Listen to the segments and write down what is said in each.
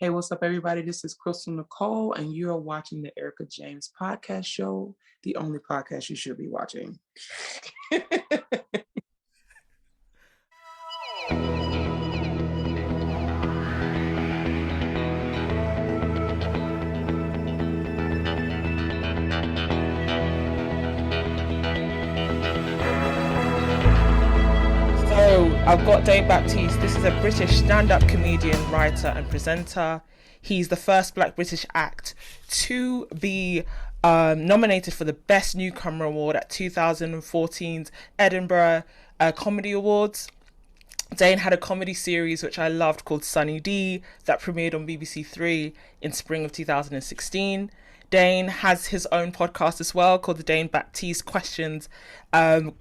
Hey, what's up, everybody? This is Crystal Nicole, and you are watching the Erica James Podcast Show, the only podcast you should be watching. So I've got Dane Baptiste. This is a British stand-up comedian, writer, and presenter. He's the first Black British act to be nominated for the Best Newcomer Award at 2014's Edinburgh Comedy Awards. Dane had a comedy series which I loved called Sunny D that premiered on BBC Three in spring of 2016. Dane has his own podcast as well called the Dane Baptiste Questions. Dane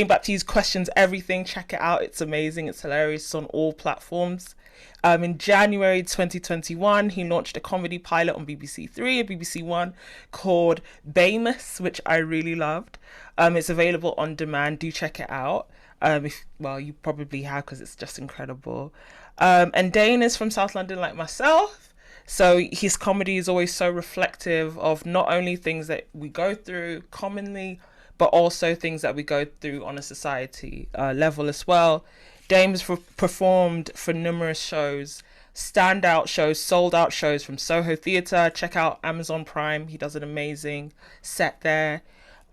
Baptiste Questions Everything. Check it out. It's amazing. It's hilarious. It's on all platforms. In January 2021, he launched a comedy pilot on BBC Three and BBC One called Blamous, which I really loved. It's available on demand. Do check it out. You probably have because it's just incredible. And Dane is from South London like myself. So his comedy is always so reflective of not only things that we go through commonly, but also things that we go through on a society level as well. Dane has performed for numerous shows, standout shows, sold out shows from Soho Theatre. Check out Amazon Prime. He does an amazing set there.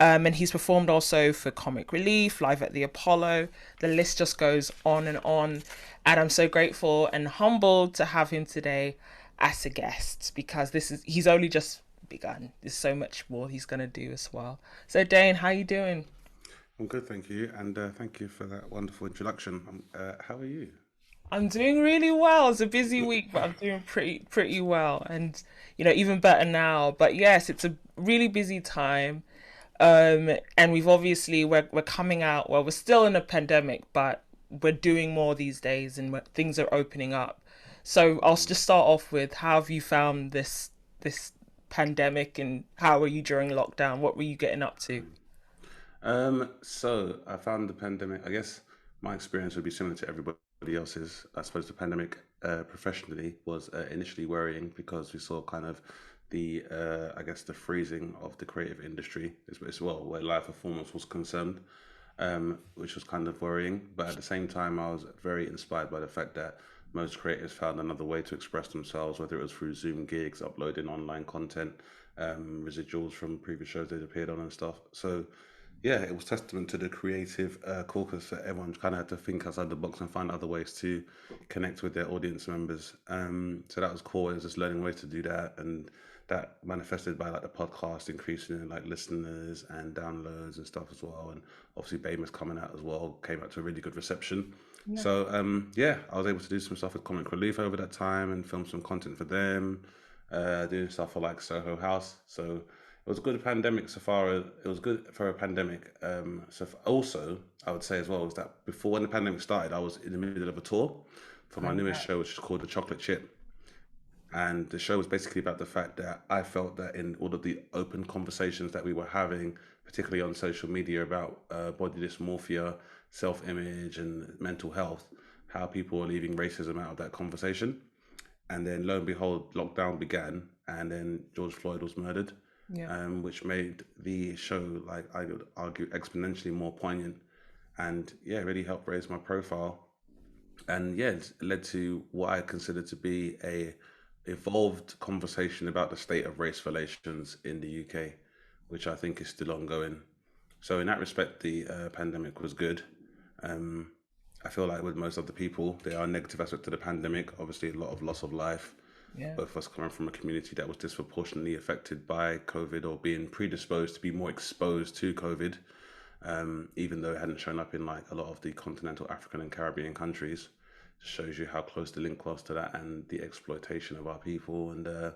And he's performed also for Comic Relief, Live at the Apollo. The list just goes on. And I'm so grateful and humbled to have him today as a guest, because he's only just begun. There's so much more he's going to do as well. So Dane, how you doing? I'm good, thank you, and thank you for that wonderful introduction. How are you? I'm doing really well. It's a busy week, but I'm doing pretty well, and even better now. But yes, it's a really busy time. And we're coming out. Well, we're still in a pandemic, but we're doing more these days, and things are opening up. So I'll just start off with, how have you found this pandemic, and how were you during lockdown? What were you getting up to? So I found the pandemic. I guess my experience would be similar to everybody else's. I suppose the pandemic, professionally, was initially worrying because we saw kind of I guess the freezing of the creative industry as well, where live performance was concerned, which was kind of worrying. But at the same time, I was very inspired by the fact that most creators found another way to express themselves, whether it was through Zoom gigs, uploading online content, residuals from previous shows they'd appeared on and stuff. So yeah, it was testament to the creative caucus that everyone kind of had to think outside the box and find other ways to connect with their audience members. So that was cool. It was just learning ways to do that, and that manifested by like the podcast increasing in like listeners and downloads and stuff as well. And obviously Bama's coming out as well, came out to a really good reception. Yeah. So yeah, I was able to do some stuff with Comic Relief over that time and film some content for them, doing stuff for like Soho House. So it was a good pandemic so far. It was good for a pandemic. Also, I would say as well, was that before, when the pandemic started, I was in the middle of a tour for my newest show, which is called The Chocolate Chip. And the show was basically about the fact that I felt that in all of the open conversations that we were having, particularly on social media, about body dysmorphia, self-image and mental health, how people were leaving racism out of that conversation. And then lo and behold, lockdown began, and then George Floyd was murdered, Yeah. which made the show, like I would argue, exponentially more poignant, and yeah, really helped raise my profile. And yeah, it led to what I consider to be a evolved conversation about the state of race relations in the UK, which I think is still ongoing. So in that respect, the pandemic was good. Um, I feel like with most of the people, there are negative aspects to the pandemic. Obviously, a lot of loss of life. Yeah. Both of us coming from a community that was disproportionately affected by COVID, or being predisposed to be more exposed to COVID, even though it hadn't shown up in like a lot of the continental African and Caribbean countries. Shows you how close the link was to that and the exploitation of our people. And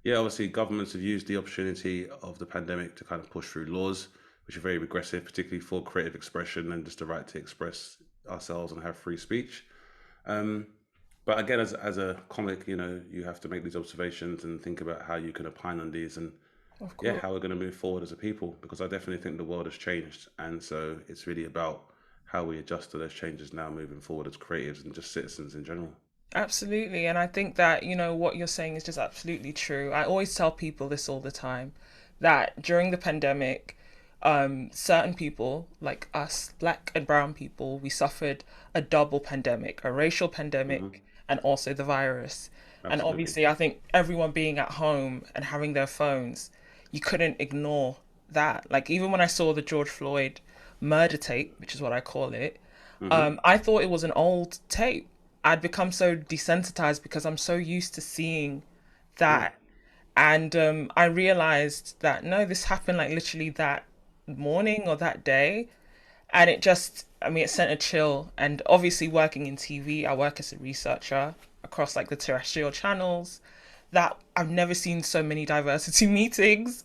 yeah, obviously governments have used the opportunity of the pandemic to kind of push through laws, which are very regressive, particularly for creative expression and just the right to express ourselves and have free speech. Um, but again, as a comic, you have to make these observations and think about how you can opine on these, and Of yeah, course. how we're going to move forward as a people, because I definitely think the world has changed. And so it's really about how we adjust to those changes now moving forward as creatives and just citizens in general. Absolutely. And I think that, what you're saying is just absolutely true. I always tell people this all the time that during the pandemic, certain people like us, black and brown people, we suffered a double pandemic, a racial Hmm. pandemic, and also the virus. And Absolutely. obviously, I think everyone being at home and having their phones, you couldn't ignore that. Like, even when I saw the George Floyd murder tape, which is what I call it, Hmm. I thought it was an old tape. I'd become so desensitized because I'm so used to seeing Yeah. that. And I realized that no, this happened like literally that morning or that day. And it just, I mean, it sent a chill. And obviously, working in TV, I work as a researcher across like the terrestrial channels, that I've never seen so many diversity meetings.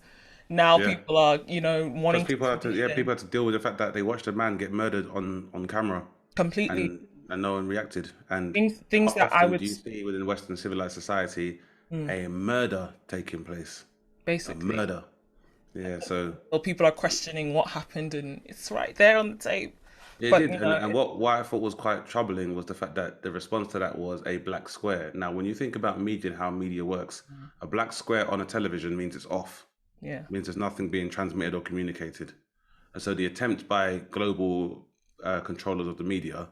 Now Yeah. people are, Because wanting to people had to, yeah, condition people had to deal with the fact that they watched a man get murdered on camera, completely and no one reacted. And things how that I often would do you see within Western civilized society mm, a murder taking place? A basically. murder. Yeah. So Or people are questioning what happened, and it's right there on the tape. it But did, and what I thought was quite troubling was the fact that the response to that was a black square. Now, when you think about media and how media works, a black square on a television means it's off. yeah, It means there's nothing being transmitted or communicated. And so the attempt by global controllers of the media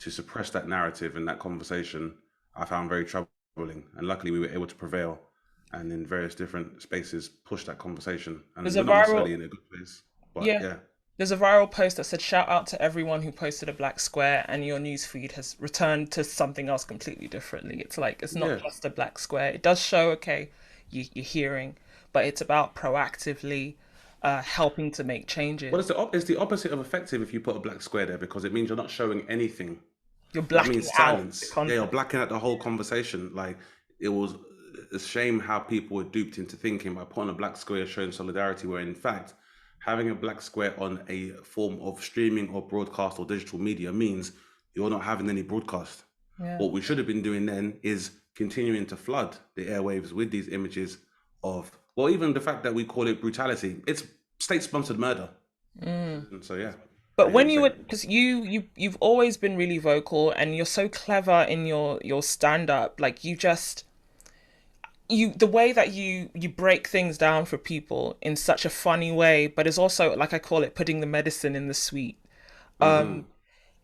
to suppress that narrative and that conversation, I found very troubling. And luckily, we were able to prevail and in various different spaces push that conversation. there's And a we're not viral necessarily in a good place, but yeah, yeah, there's a viral post that said, "Shout out to everyone who posted a black square, and your news feed has returned to something else completely differently." It's like it's not yeah. just a black square. It does show, okay, you're hearing, but it's about proactively helping to make Well, changes. it's the opposite of effective if you put a black square there because it means you're not showing anything. You're That blacking means out the silence. Yeah, you're content. blacking out the whole conversation. Like it was a shame how people were duped into thinking by putting a black square showing solidarity, where in fact, having a black square on a form of streaming or broadcast or digital media means you're not having any broadcast. Yeah. What we should have been doing then is continuing to flood the airwaves with these images of, well, even the fact that we call it brutality, it's state-sponsored murder. Mm. And so yeah, But I hear what when you're you saying. would, because you've always been really vocal and you're so clever in your stand up, like the way that you break things down for people in such a funny way, but it's also like I call it putting the medicine in the sweet. Hmm.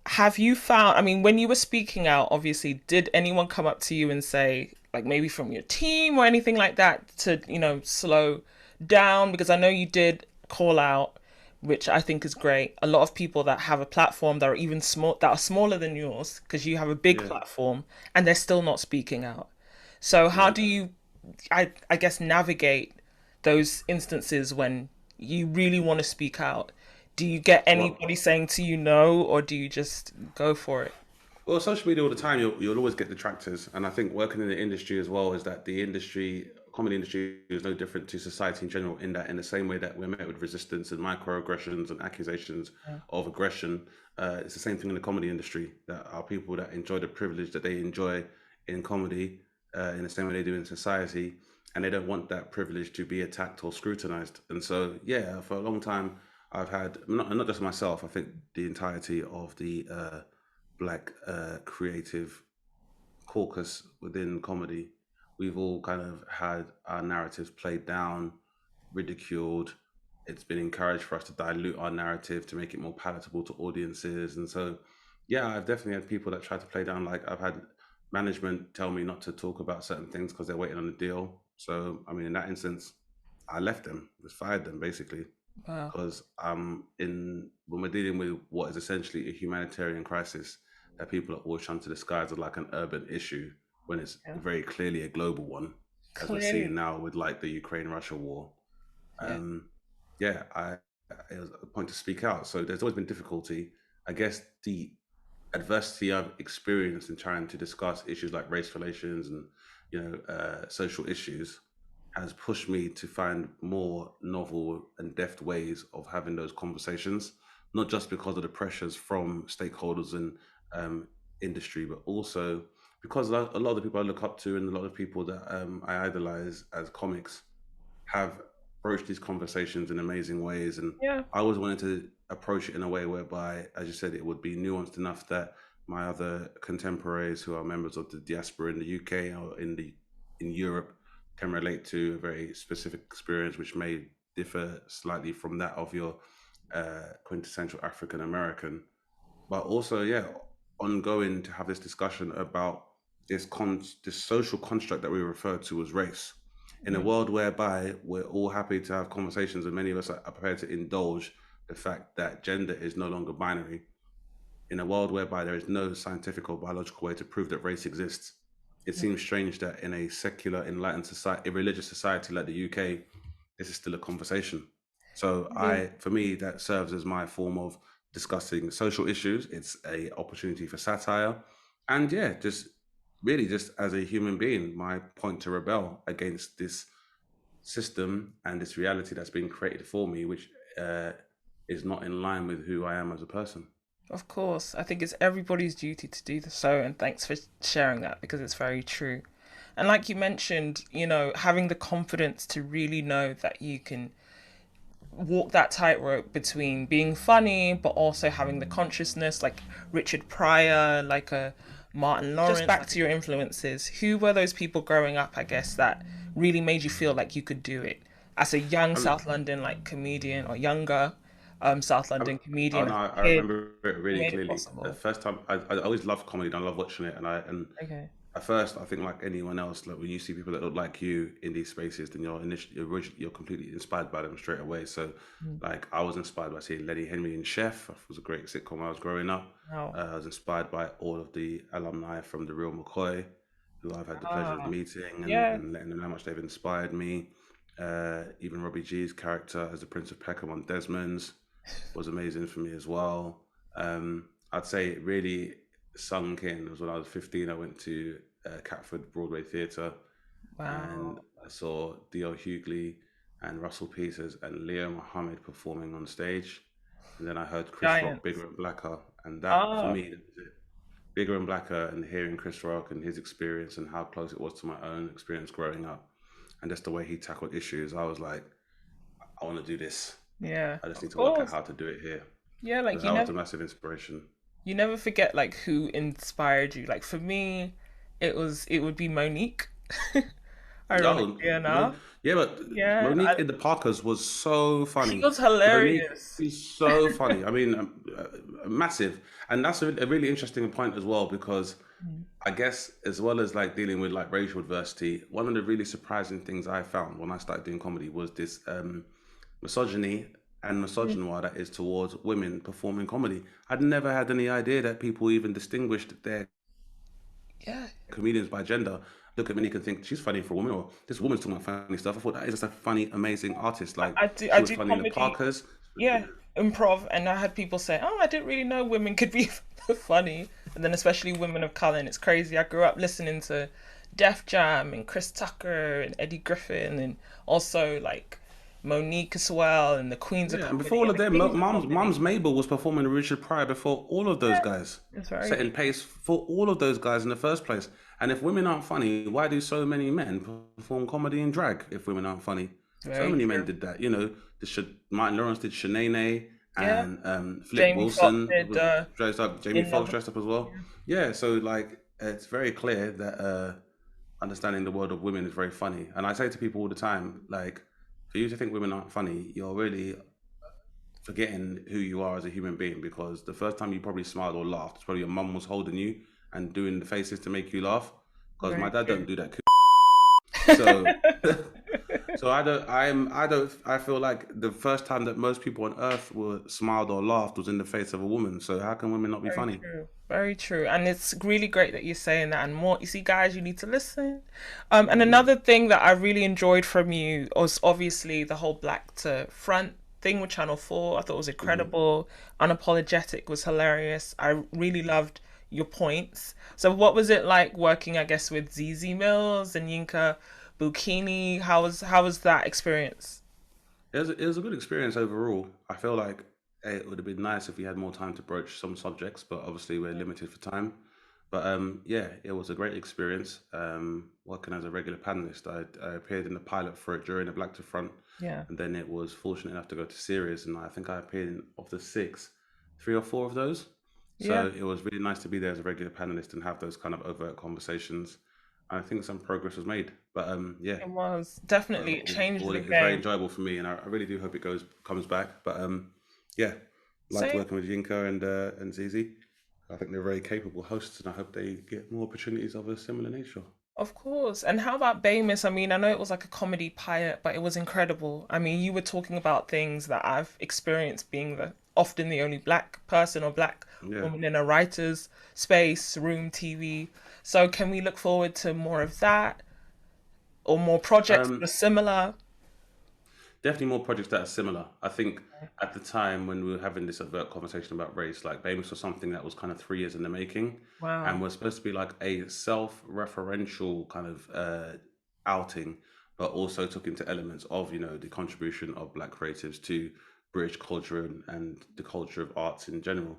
Have you found, I mean, when you were speaking out, obviously, did anyone come up to you and say, like maybe from your team or anything like that, to, slow down? Because I know you did call out, which I think is great. A lot of people that have a platform that are even small, that are smaller than yours, because you have a big Yeah. platform, and they're still not speaking out. So how Hmm. do you, I guess, navigate those instances when you really want to speak out? Do you get Well, anybody saying to you no, or do you just go for it? Well, social media all the time, you'll always get detractors, and I think working in the industry as well is that the industry, comedy industry, is no different to society in general. In that, in the same way that we're met with resistance and microaggressions and accusations Yeah. of aggression, it's the same thing in the comedy industry. That are people that enjoy the privilege that they enjoy in comedy, in the same way they do in society, and they don't want that privilege to be attacked or scrutinized. And so, yeah, for a long time, I've had not just myself. I think the entirety of the black creative caucus within comedy, we've all kind of had our narratives played down, ridiculed. It's been encouraged for us to dilute our narrative to make it more palatable to audiences. And so, yeah, I've definitely had people that try to play down. Like I've had management tell me not to talk about certain things because they're waiting on a deal. So, I mean, in that instance, I left them, just fired them basically Wow. because in when we're dealing with what is essentially a humanitarian crisis that people are always trying to disguise as like an urban issue when it's Yeah. very clearly a global one, as we're seeing Clearly. now with like the Ukraine-Russia war. Yeah. Um, yeah, it was a point to speak out. So there's always been difficulty. I guess the adversity I've experienced in trying to discuss issues like race relations and social issues has pushed me to find more novel and deft ways of having those conversations, not just because of the pressures from stakeholders and industry, but also because a lot of the people I look up to and a lot of people that I idolize as comics have broached these conversations in amazing ways. And Yeah. I always wanted to approach it in a way whereby, as you said, it would be nuanced enough that my other contemporaries who are members of the diaspora in the UK or in Europe can relate to a very specific experience which may differ slightly from that of your quintessential African American, but also, yeah, ongoing to have this discussion about this social construct that we refer to as race. In a Mm. world whereby we're all happy to have conversations, and many of us are prepared to indulge the fact that gender is no longer binary, in a world whereby there is no scientific or biological way to prove that race exists, it seems strange that in a secular, enlightened society, a religious society like the UK, this is still a conversation. So Yeah. for me, that serves as my form of discussing social issues. It's a opportunity for satire, and yeah, just really just as a human being, my point to rebel against this system and this reality that's been created for me, which is not in line with who I am as a person. Of course, I think it's everybody's duty to do so, and thanks for sharing that because it's very true. And like you mentioned, having the confidence to really know that you can walk that tightrope between being funny but also having the consciousness, like Richard Pryor, like a Martin Lawrence. Just back to your influences, who were those people growing up, I guess, that really made you feel like you could do it as a young I mean, South London like comedian or younger South I, London oh comedian no, as I a kid remember it who really made it clearly. The possible? first time, I always loved comedy and I love watching it, and Okay. at first, I think like anyone else, like when you see people that look like you in these spaces, then you're completely inspired by them straight away. So, Mm. like I was inspired by seeing Lenny Henry in Chef. It was a great sitcom when I was growing up. Wow. I was inspired by all of the alumni from the Real McCoy, who I've had the pleasure of Ah, meeting yeah. and letting them know how much they've inspired me. Even Robbie G's character as the Prince of Peckham on Desmond's was amazing for me as well. I'd say it really sunk in was when I was 15. I went to Catford Broadway Theatre and Wow. I saw D.L. Hughley and Russell Peters and Leo Muhammad performing on stage. And then I heard Chris Rock, Giants. Bigger and Blacker. And that, for Oh, me, that was it. Bigger and Blacker, and hearing Chris Rock and his experience and how close it was to my own experience growing up. And just the way he tackled issues, I was like, I want to do this. yeah. I just need Of to work out course. how to do it here. Yeah, So like that was a massive inspiration. you never forget like who inspired you. Like for me, it would be Monique. Oh, Ironically enough. yeah, but Yeah, Monique in the Parkers was so she funny. was Monique hilarious. is so funny. I mean, massive, and that's a really interesting point as well because Mm. I guess as well as like dealing with like racial adversity, one of the really surprising things I found when I started doing comedy was this misogyny and Mm. misogynoir that is towards women performing comedy. I'd never had any idea that people even distinguished their Yeah, comedians by gender. Look at Monique and think she's funny for a woman, or this woman's talking about funny stuff. I thought that is just a funny, amazing artist. Like I she was do funny in the comedy. Parkers. Yeah, improv, and I had people say, "Oh, I didn't really know women could be funny," and then especially women of color. And it's crazy. I grew up listening to Def Jam and Chris Tucker and Eddie Griffin, and also like Monique as well, and the Queens of Yeah, and before Comedy all and of the them, Kings of Mom's Comedy. Mabel was performing with Richard Pryor before all of those Yeah, guys, it's very setting true. pace for all of those guys in the first place. And if women aren't funny, why do so many men perform comedy and drag if women aren't funny? So Very many men true. did that. You know, Martin Lawrence did Shanae, Yeah, and Flip Jamie Foxx Wilson did was dressed up. Jamie In Foxx Love. dressed up as well. Yeah. Yeah, so like it's very clear that understanding the world of women is very funny. And I say to people all the time, like, for you to think women aren't funny, you're really forgetting who you are as a human being because the first time you probably smiled or laughed, it's probably your mum was holding you and doing the faces to make you laugh. Because my Very dad don't true. do that. So, so I feel like the first time that most people on earth were smiled or laughed was in the face of a woman. So how can women not be Very funny? true. Very true. And it's really great that you're saying that and more. You see, guys, you need to listen. And Mm-hmm. another thing that I really enjoyed from you was obviously the whole black to front thing with Channel 4. I thought it was Mm-hmm. incredible. Unapologetic was hilarious. I really loved your points. So what was it like working, I guess, with Zeze Millz and Yinka Bokinni? How was that experience? It was a good experience overall. I feel like it would have been nice if we had more time to broach some subjects, but obviously we're limited for time. But yeah, it was a great experience. Working as a regular panelist, I appeared in the pilot for it during the Black to Front, Yeah. and then it was fortunate enough to go to series, and I think I appeared in of the six, three or four of those. Yeah, So it was really nice to be there as a regular panelist and have those kind of overt conversations. I think some progress was made, but yeah, it was definitely it changed all the it's very game. enjoyable for me, and I really do hope it comes back. But yeah, liked Same, working with Yinka and Zeze. I think they're very capable hosts, and I hope they get more opportunities of a similar nature. of course. And how about Blamous? I mean, I know it was like a comedy pilot, but it was incredible. I mean, you were talking about things that I've experienced being the often the only black person or black Yeah. woman in a writer's space, room, TV. So can we look forward to more of that or more projects that Um, are similar? Definitely more projects that are similar. I think at the time when we were having this overt conversation about race, like Bamus was something that was kind of 3 years in the making, and Wow. was supposed to be like a self-referential kind of outing, but also took into elements of the contribution of Black creatives to British culture and the culture of arts in general.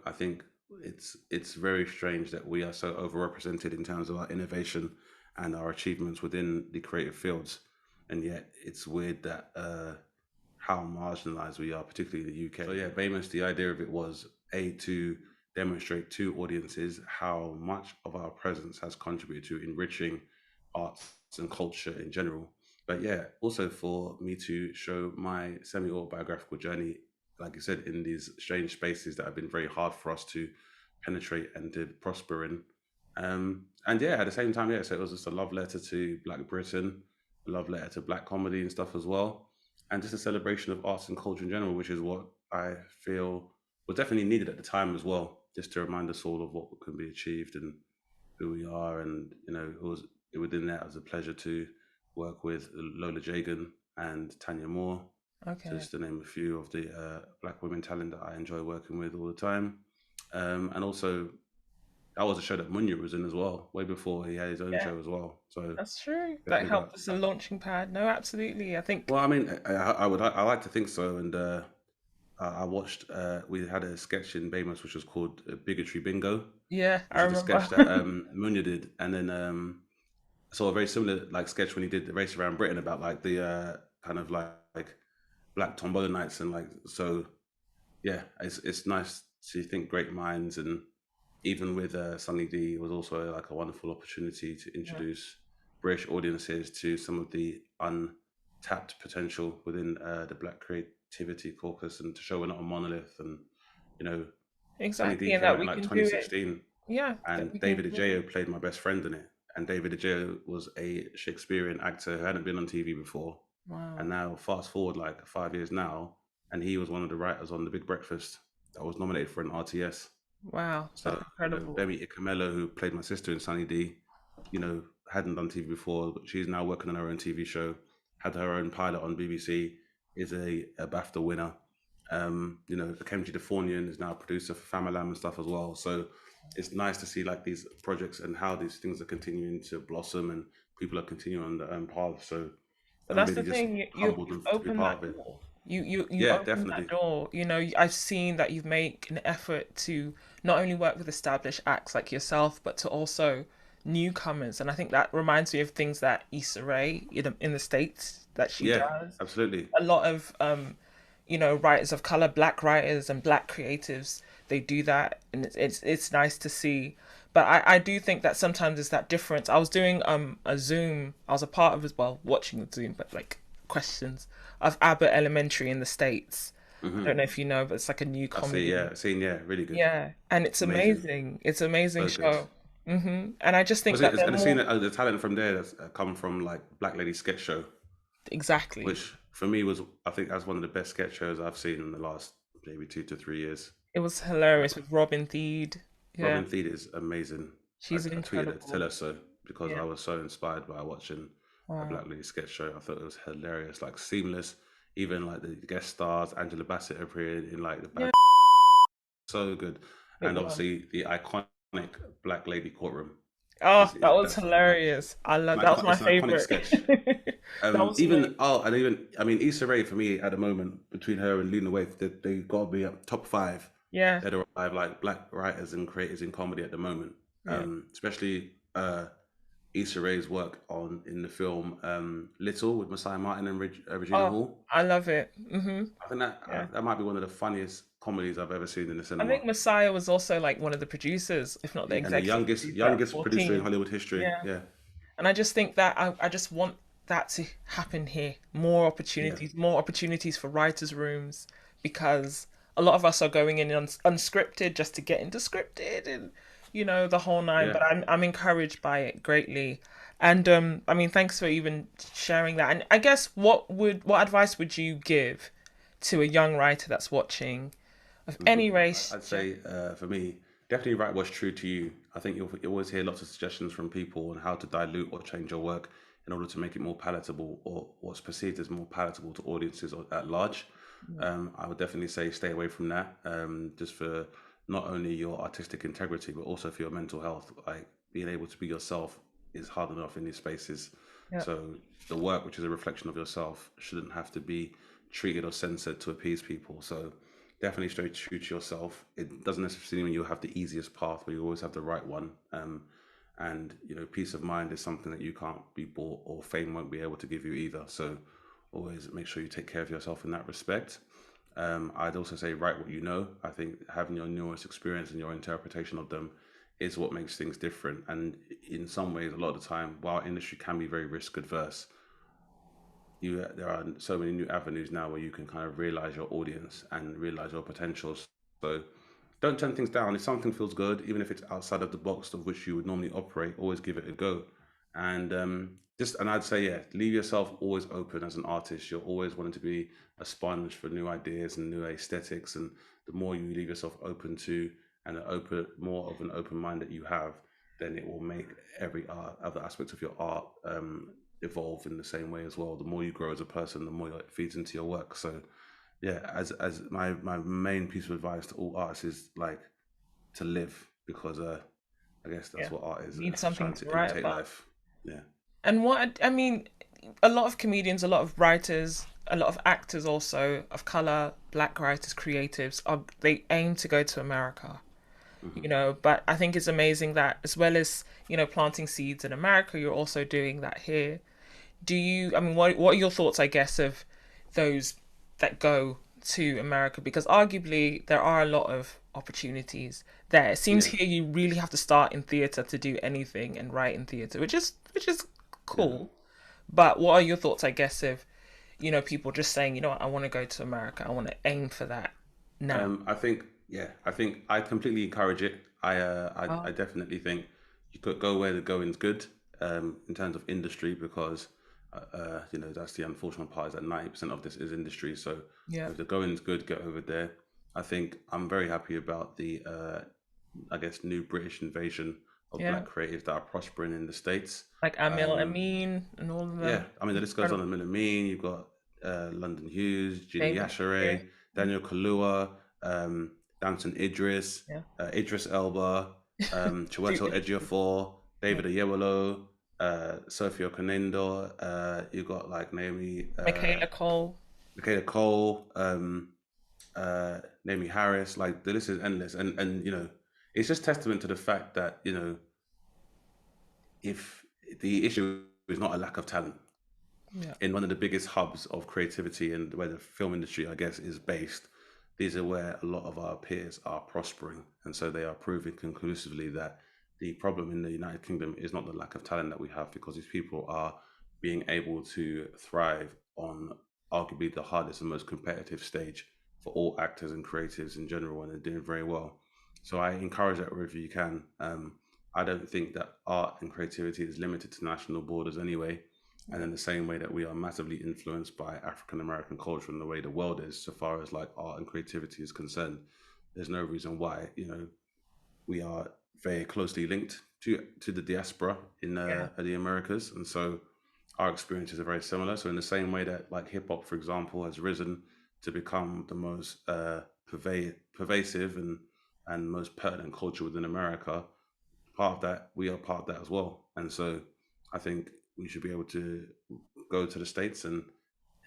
I think it's very strange that we are so overrepresented in terms of our innovation and our achievements within the creative fields, and yet it's weird that how marginalized we are, particularly in the UK. So yeah, Bamos, the idea of it was to demonstrate to audiences how much of our presence has contributed to enriching arts and culture in general. But yeah, also for me to show my semi-autobiographical journey, like you said, in these strange spaces that have been very hard for us to penetrate and to prosper in. And yeah, at the same time, yeah, so it was just a love letter to Black Britain, a love letter to Black comedy and stuff as well, and just a celebration of arts and culture in general, which is what I feel was definitely needed at the time as well, just to remind us all of what can be achieved and who we are. And within that, it was a pleasure to work with Lola Jagan and Tanya Moore, Okay. just to name a few of the Black women talent that I enjoy working with all the time. And also, that was a show that Munya was in as well, way before he had his own Yeah, show as well. So that's true. That definitely got. helped as a launching pad. No, absolutely. I think, Well, I mean, I like to think so, and I watched. We had a sketch in Bamos which was called Bigotry Bingo, yeah, I which is a sketch that remember. Munya did, and then I saw a very similar like sketch when he did the race around Britain about like the kind of like black tombola nights, and like so yeah, it's nice to think great minds. And even with Sunny D, it was also like a wonderful opportunity to Yeah, introduce British audiences to some of the untapped potential within the Black creativity caucus, and to show we're not a monolith. And you know, Sunny D exactly. And came that out in we like can do it. 2016, Yeah, that and we can David do it. Ajay played my best friend in it. And David Ajay was a Shakespearean actor who hadn't been on TV before, and Wow. now fast forward like 5 years now, and he was one of the writers on The Big Breakfast that was nominated for an RTS. Wow, So, that's incredible. Demi Ikamelo, who played my sister in Sunny D, hadn't done TV before, but she's now working on her own TV show, had her own pilot on BBC, is a BAFTA winner. Kemji Defornian is now a producer for Famalam and stuff as well. So it's nice to see like these projects and how these things are continuing to blossom and people are continuing on their own path. So But I'm that's the really just thing. humbled You've to be opened part that of it. door. You Yeah, opened that definitely. door. I've seen that you've made an effort to not only work with established acts like yourself, but to also newcomers. And I think that reminds me of things that Issa Rae in the States that she Yeah, does. absolutely. A lot of writers of color, black writers and black creatives, they do that, and it's nice to see. But I do think that sometimes it's that difference. I was doing a Zoom. I was a part of as well, watching the Zoom, but like questions of Abbot Elementary in the States. I Hmm. don't know if you know, but it's like a new I see. comedy. Yeah, seen. Yeah, really good. Yeah, and it's Amazing. amazing. It's an amazing So good. show. And I just think Was that it? they're And I've seen more the talent from there that's come from like Black Lady Sketch Show, exactly. which for me was, I think that's one of the best sketch shows I've seen in the last maybe 2 to 3 years. It was hilarious with Robin Thede. Yeah, Robin Thede is amazing. she's I tweeted her to tell incredible. her so, because I Yeah. was so inspired by watching a Wow. Black Lady Sketch Show. I thought it was hilarious, like seamless. Even like the guest stars, Angela Bassett appeared in like the back. Yeah, So good. it And was. obviously the iconic Black Lady Courtroom Oh, that is was that's an hilarious. I love that was my it's an iconic favorite. sketch. That was me. Even and even I mean Issa Rae for me at the moment, between her and Luna Waithe, they got to be up top five Yeah, dead or alive like black writers and creators in comedy at the moment. yeah, Especially Issa Rae's work on in the film Little with Messiah Martin and Regina Oh, Hall. I love it. I think that Yeah. that might be one of the funniest comedies I've ever seen in the I cinema. think Messiah was also like one of the producers, if not the And the executive youngest producer youngest for producer in Teen. Hollywood history. Yeah. Yeah, And I just think that I just want that to happen here. yeah, More opportunities for writers' rooms, because a lot of us are going in unscripted just to get into scripted and the whole nine. yeah. But I'm encouraged by it greatly. And I mean, thanks for even sharing that. And I guess what advice would you give to a young writer that's watching of any race? I'd say for me, definitely write what's true to you. I think you always hear lots of suggestions from people on how to dilute or change your work in order to make it more palatable or what's perceived as more palatable to audiences at large. I would definitely say stay away from that, just for not only your artistic integrity but also for your mental health. Like being able to be yourself is hard enough in these spaces. Yeah. So the work, which is a reflection of yourself, shouldn't have to be treated or censored to appease people. So definitely stay true to yourself. It doesn't necessarily mean you'll have the easiest path, but you always have the right one. And peace of mind is something that you can't be bought, or fame won't be able to give you either. So always make sure you take care of yourself in that respect. I'd also say write what you know. I think having your nuanced experience and your interpretation of them is what makes things different. And in some ways, a lot of the time, while industry can be very risk adverse, there are so many new avenues now where you can kind of realize your audience and realize your potentials. So don't turn things down. If something feels good, even if it's outside of the box of which you would normally operate, always give it a go. And I'd say, yeah, leave yourself always open as an artist. You're always wanting to be a sponge for new ideas and new aesthetics. And the more you leave yourself open to and more of an open mind that you have, then it will make every other aspect of your art evolve in the same way as well. The more you grow as a person, the more it feeds into your work. So yeah, as my main piece of advice to all artists is like to live, because I guess that's Yeah. what art is. Need It's something trying to to write imitate about. life. Yeah, And what I mean, a lot of comedians, a lot of writers, a lot of actors also of color, black writers, creatives are they aim to go to America. But I think it's amazing that as well as, planting seeds in America, you're also doing that here. I mean, what are your thoughts, I guess, of those that go to America? Because arguably there are a lot of opportunities there. It seems yeah, here you really have to start in theatre to do anything and write in theatre, which is yeah. cool. But what are your thoughts, I guess, of, people just saying, what, I want to go to America, I want to aim for that now. I think I completely encourage it. I Oh, definitely think you could go where the going's good, in terms of industry, because that's the unfortunate part, is that 90% of this is industry. So yeah, if the going's good, get over there. I think I'm very happy about the I guess new British invasion of yeah. black creatives that are prospering in the States. Like Amil Um, Amin and all of yeah, them. I mean the list goes on. Incredible. A minute mean, you've got London Hughes, Gina David, yeah, Yashere, Daniel Kuluuya, Damson Idris, yeah. Idris Elba, Chiwetel Stupid. Ejiofor, Yeah. David Oyewolo, Sophia Okonendo. You've got like Michaela Cole. Michaela Cole, Naomi Harris. Like the list is endless, and it's just testament to the fact that if the issue is not a lack of talent Yeah. in one of the biggest hubs of creativity and where the film industry, I guess, is based, these are where a lot of our peers are prospering. And so they are proving conclusively that the problem in the United Kingdom is not the lack of talent that we have, because these people are being able to thrive on arguably the hardest and most competitive stage for all actors and creatives in general, and they're doing very well. So I encourage that wherever you can. I don't think that art and creativity is limited to national borders anyway. And in the same way that we are massively influenced by African American culture and the way the world is, so far as like art and creativity is concerned, there's no reason why we are very closely linked to the diaspora in Yeah. the Americas, and so our experiences are very similar. So in the same way that like hip hop, for example, has risen to become the most pervasive and most pertinent culture within America, part of that, we are part of that as well. And so I think we should be able to go to the States and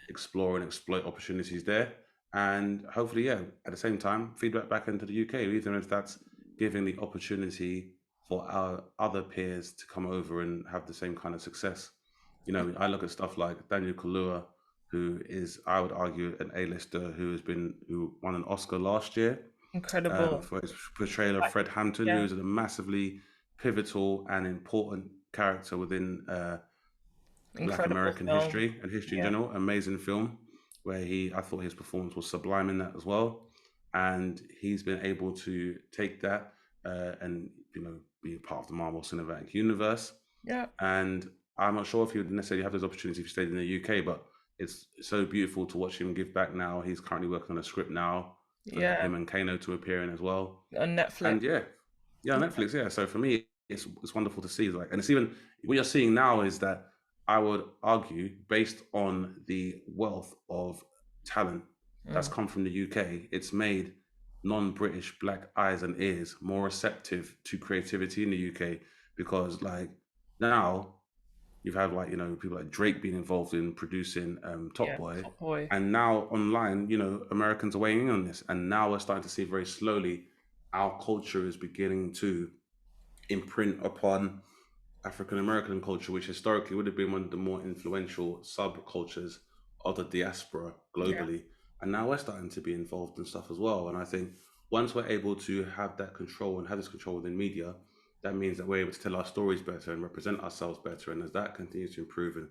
explore and exploit opportunities there. And hopefully, yeah, at the same time, feedback back into the UK, even if that's giving the opportunity for our other peers to come over and have the same kind of success. You know, I look at stuff like Daniel Kuluuya, who is, I would argue, an A-lister who won an Oscar last year Incredible. for his portrayal of Like, Fred Hampton, who yeah, is a massively pivotal and important character within Black incredible American film. history and history in Yeah, general. Amazing film where I thought his performance was sublime in that as well, and he's been able to take that and be a part of the Marvel Cinematic Universe. yeah, And I'm not sure if he would necessarily have those opportunities if he stayed in the UK, but it's so beautiful to watch him give back now. He's currently working on a script now for yeah. him and Kano to appear in as well. On Netflix. And yeah, Netflix. Yeah, so for me, it's wonderful to see. Like, and it's even what you're seeing now is that I would argue, based on the wealth of talent that's Mm, come from the UK, it's made non-British Black eyes and ears more receptive to creativity in the UK because, like, now you've had like people like Drake being involved in producing Top yeah, Boy, Top Boy. and now online, Americans are weighing in on this, and now we're starting to see very slowly our culture is beginning to imprint upon African American culture, which historically would have been one of the more influential subcultures of the diaspora Yeah, globally. And now we're starting to be involved in stuff as well. And I think once we're able to have that control and have this control within media, that means that we're able to tell our stories better and represent ourselves better. And as that continues to improve and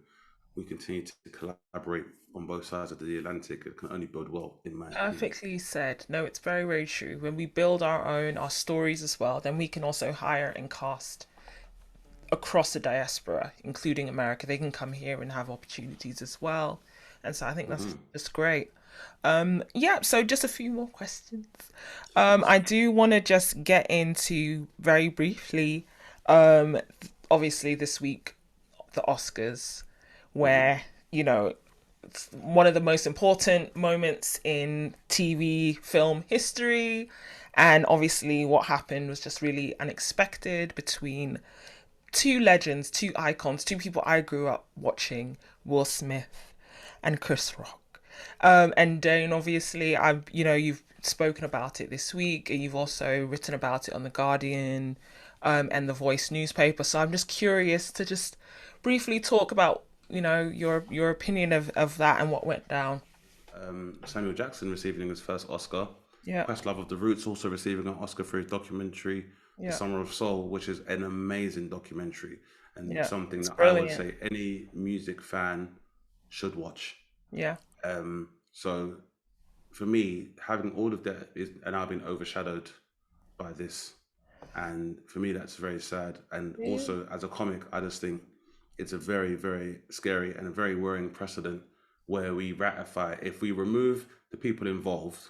we continue to collaborate on both sides of the Atlantic, it can only bode well, in my opinion. perfectly said. No, it's very, very true. When we build our stories as well, then we can also hire and cast across the diaspora, including America. They can come here and have opportunities as well. And so I think that's Hmm. just great. Yeah, so just a few more questions. I do want to just get into very briefly, um, obviously this week, the Oscars, Hmm. where, you know, it's one of the most important moments in TV film history. And obviously, what happened was just really unexpected between two legends, two icons, two people I grew up watching, Will Smith and Chris Rock. And Dane, obviously, you've spoken about it this week, and you've also written about it on the Guardian, and the Voice newspaper. So I'm just curious to just briefly talk about, your opinion of that and what went down. Samuel Jackson receiving his first Oscar. Yeah, Questlove of the Roots also receiving an Oscar for his documentary, The yeah, Summer of Soul, which is an amazing documentary and yeah. something It's that I would brilliant. say any music fan should watch. Yeah, So for me, having all of that is and I've been overshadowed by this. And for me, that's very sad. And yeah, also, as a comic, I just think it's a very, very scary and a very worrying precedent where we ratify, if we remove the people involved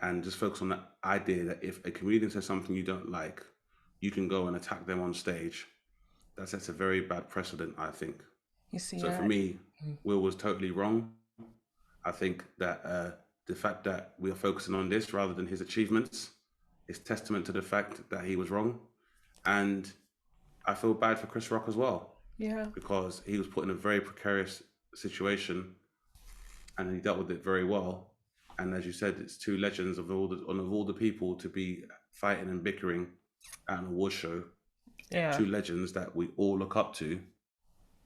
and just focus on that idea that if a comedian says something you don't like, you can go and attack them on stage. That sets a very bad precedent, I think. you see, So for yeah, me, Will was totally wrong. I think that the fact that we are focusing on this rather than his achievements is testament to the fact that he was wrong. And I feel bad for Chris Rock as well yeah, because he was put in a very precarious situation and he dealt with it very well. And as you said, it's two legends of all the people to be fighting and bickering at an award show. yeah, Two legends that we all look up to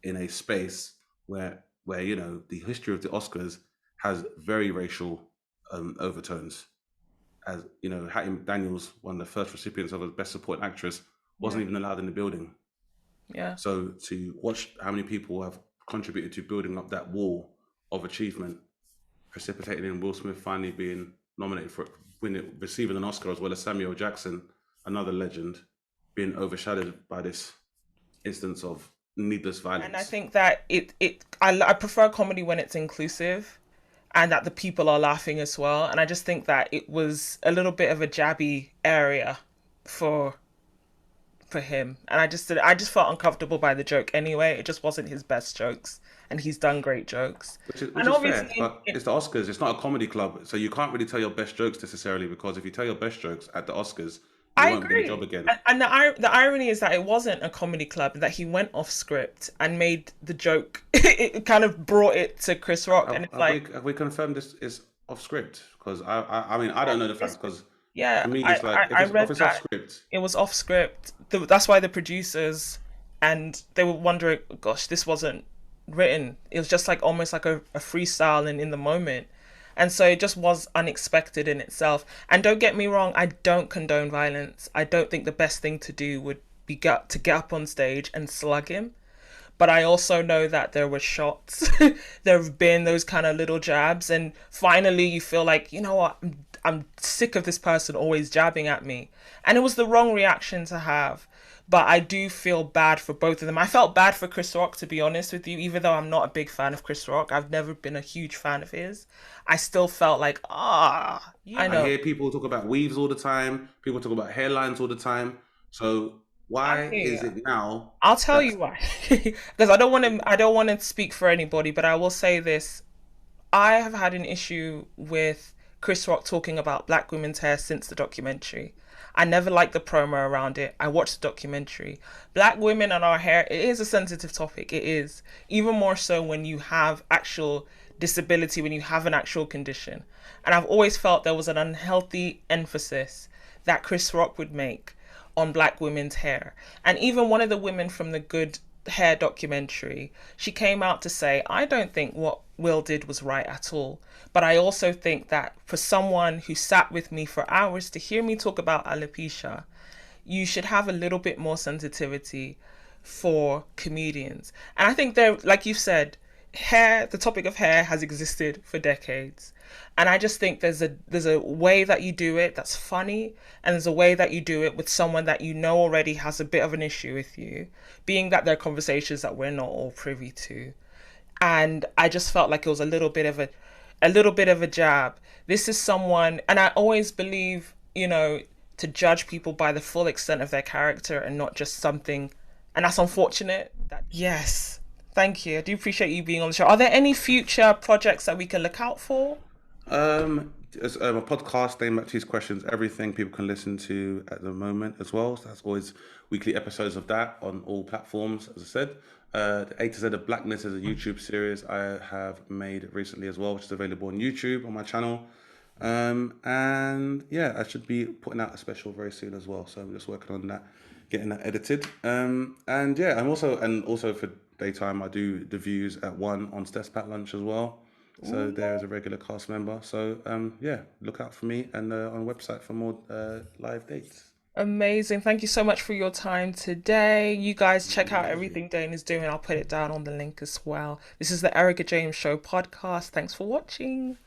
in a space where the history of the Oscars has very racial overtones. As you know, Hattie McDaniel's one of the first recipients of a Best Supporting Actress yeah, wasn't even allowed in the building. yeah. So to watch how many people have contributed to building up that wall of achievement, precipitated in Will Smith finally being nominated for receiving an Oscar, as well as Samuel Jackson, another legend, being overshadowed by this instance of needless And I violence. think that I prefer comedy when it's inclusive and that the people are laughing as well. And I just think that it was a little bit of a jabby area for him. And I just felt uncomfortable by the joke anyway. It just wasn't his best jokes, and he's done great jokes. Which And is obviously, fair, but it's the Oscars. It's not a comedy club, so you can't really tell your best jokes necessarily because if you tell your best jokes at the Oscars, you I won't get a job agree. again. And the irony is that it wasn't a comedy club, that he went off script and made the joke. It kind of brought it to Chris Rock, and it's like, Have we confirmed this is off script? Because I mean I don't know the facts it's, because For Yeah, me, it's like I if read it's off that script. it was off script. That's why the producers, and they were wondering, gosh, this wasn't written. It was just like almost like a freestyle and in the moment. And so it just was unexpected in itself. And don't get me wrong, I don't condone violence. I don't think the best thing to do would be to get up on stage and slug him. But I also know that there were shots. There have been those kind of little jabs, and finally you feel like, you know what, I'm sick of this person always jabbing at me. And it was the wrong reaction to have. But I do feel bad for both of them. I felt bad for Chris Rock, to be honest with you, even though I'm not a big fan of Chris Rock. I've never been a huge fan of his. I still felt like, I I know. hear people talk about weaves all the time. People talk about hairlines all the time. So I why hear is you. it now I'll tell that you why. Because I don't want to speak for anybody, but I will say this. I have had an issue with Chris Rock talking about black women's hair since the documentary. I never liked the promo around it. I watched the documentary. Black women and our hair, it is a sensitive topic. It is. Even more so when you have actual disability, when you have an actual condition. And I've always felt there was an unhealthy emphasis that Chris Rock would make on black women's hair. And even one of the women from the Good Hair documentary, she came out to say, I don't think what Will did was right at all. But I also think that for someone who sat with me for hours to hear me talk about alopecia, you should have a little bit more sensitivity for comedians. And I think there, like you said, the topic of hair has existed for decades. And I just think there's a way that you do it that's funny, and there's a way that you do it with someone that you know already has a bit of an issue with you, being that there are conversations that we're not all privy to. And I just felt like it was a little bit of a jab. This is someone, and I always believe, to judge people by the full extent of their character and not just something. And that's unfortunate. Yes, thank you. I do appreciate you being on the show. Are there any future projects that we can look out for? There's a podcast, Dane Baptiste Questions Everything, people can listen to at the moment as well. So that's always weekly episodes of that on all platforms, as I said. The A to Z of Blackness is a YouTube series I have made recently as well, which is available on YouTube on my channel. And yeah, I should be putting out a special very soon as well. So I'm just working on that, getting that edited. And yeah, and also for daytime, I do the views at 1 on Steph's Pack Lunch as well. So there is a regular cast member. So yeah, look out for me and on the website for more live dates. Amazing. Thank you so much for your time today. You guys check out Amazing. everything Dane is doing. I'll put it down on the link as well. This is the Erica James Show podcast. Thanks for watching.